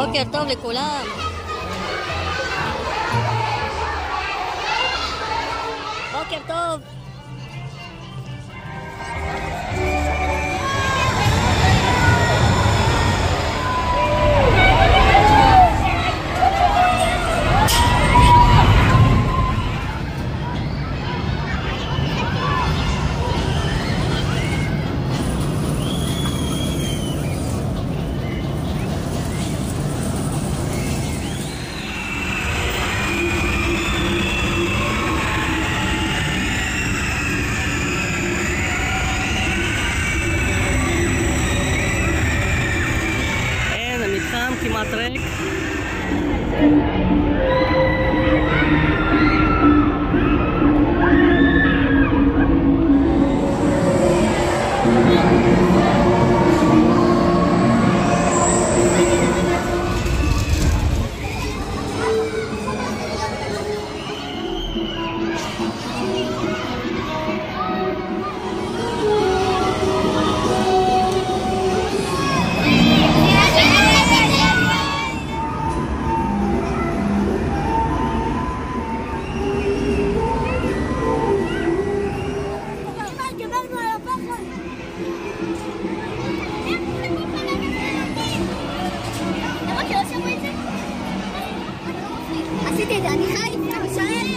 בוקר טוב לכולם. בוקר טוב. כמעט ריק.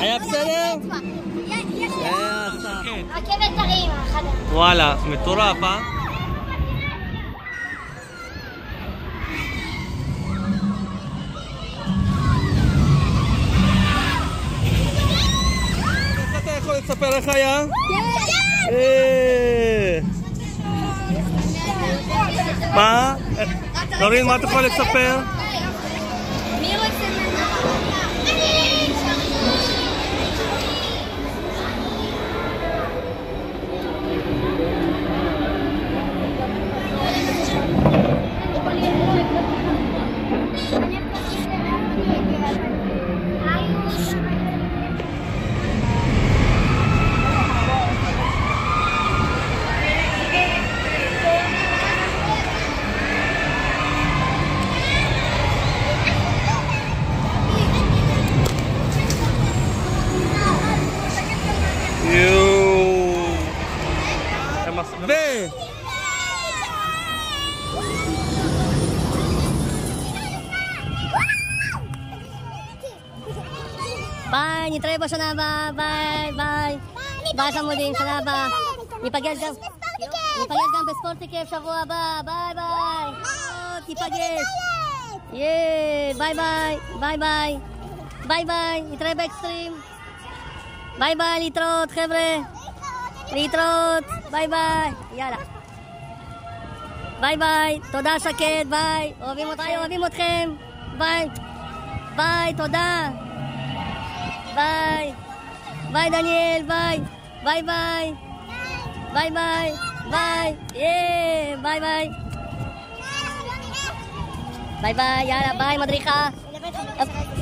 היה בסדר? רכבת הרים, וואלה, מטורף, אה? איך אתה יכול לספר איך היה? מה? דורין, מה אתה יכול לספר? מי רוצה ממך? ביי, נתראה בשנה הבאה, ביי, ביי. ביי חמודים, שנה הבאה. ניפגש גם בספורטיקף שבוע הבא, ביי ביי. ניפגש. ביי ביי, ביי ביי. ביי ביי, נתראה באקסטרים. ביי ביי, להתראות חבר'ה. להתראות, ביי ביי. יאללה. ביי ביי, תודה שקט, ביי. אוהבים אתכם. ביי. ביי, תודה. ביי. ביי דניאל, ביי. ביי ביי. ביי ביי. ביי. ביי ביי. ביי ביי, יאללה, ביי מדריכה.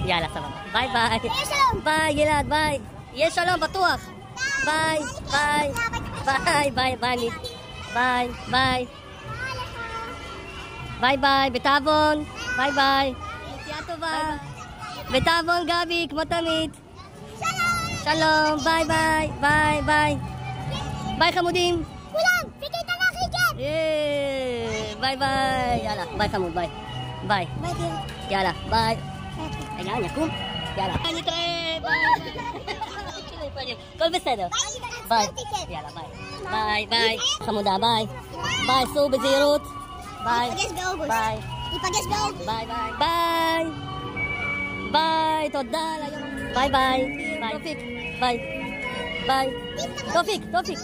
יאללה, סבבה. ביי ביי. ביי גלעד, ביי. יש שלום, בטוח. ביי, ביי. ביי, ביי, ביי. ביי, ביי. ביי ביי, בתאבון. ביי ביי. נסיעה טובה. בתאבון גבי, כמו תמיד. שלום, ביי ביי, ביי ביי. ביי חמודים. כולם, תקייתנה חיכת. ביי ביי, יאללה, ביי חמוד, ביי. ביי. יאללה, ביי. רגע, אני אקום? יאללה. נתראה, ביי. הכל בסדר. ביי. יאללה, ביי. ביי, ביי. חמודה, ביי. ביי, סעו בזהירות. ביי. ניפגש באוגוסט. ביי. ניפגש באוגוסט. ביי, ביי. ביי. ביי, תודה על היום. ביי, ביי. ביי. תופיק. ביי. ביי. תופיק, תופיק.